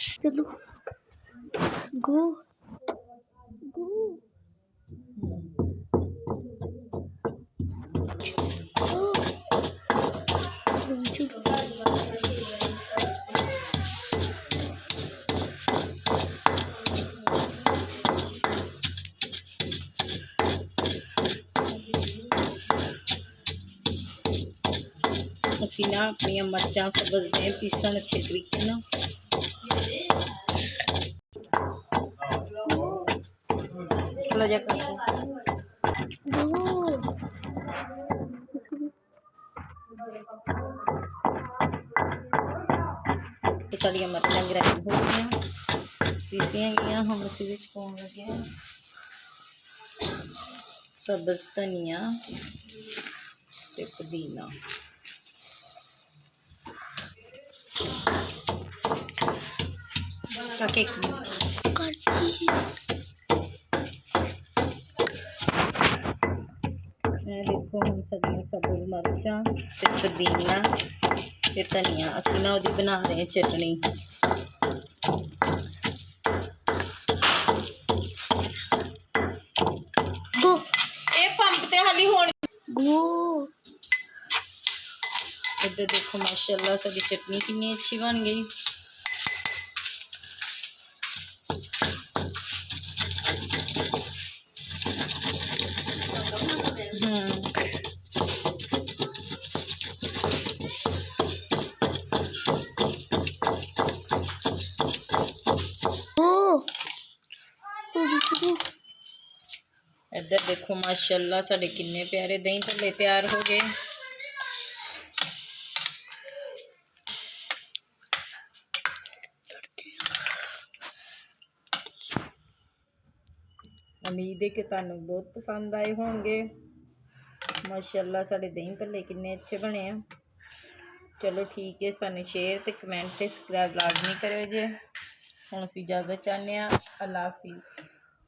चलो गो गो ਅਸੀਂ ਨਾ ਆਪਣੀਆਂ ਮਿਰਚਾਂ ਸਬਜ਼ੀਆਂ ਪੀਸਣ ਅੱਛੇ ਤਰੀਕੇ ਨਾਲ। ਥੋੜਾ ਜਿਹਾ ਕਰਕੇ ਸਾਡੀਆਂ ਮਿਰਚਾਂ ਗ੍ਰਾਈਂਡ ਹੋ ਗਈਆਂ, ਪੀਸੀਆਂ ਗਈਆਂ। ਹੁਣ ਅਸੀਂ ਵਿੱਚ ਪਾਉਣ ਲੱਗੇ ਹਾਂ ਸਬਜ਼ ਧਨੀਆ ਤੇ ਪੁਦੀਨਾ। ਕਾਕੇ देखो हम सब्जियां सब्ज मिर्चा पुदीना ते धनिया असी ना उसकी बना रहे हैं चटनी। पंप ते हाली होनी। इधर देखो माशाल्लाह साडी चटनी कितनी अच्छी बन गई। इधर देखो माशाल्लाह साडे किन्ने प्यारे दही भल्ले तैयार हो गए। उम्मीद है कि तुहानू बहुत पसंद आए होंगे। माशाल्लाह साडे दही भल्ले किन्ने अच्छे बने हैं। चलो ठीक है, सानू शेयर ते कमेंट ते सब्सक्राइब लाजमी करो जे। हुण असीं इजाजत चाहते हैं। अल्लाह हाफिज़।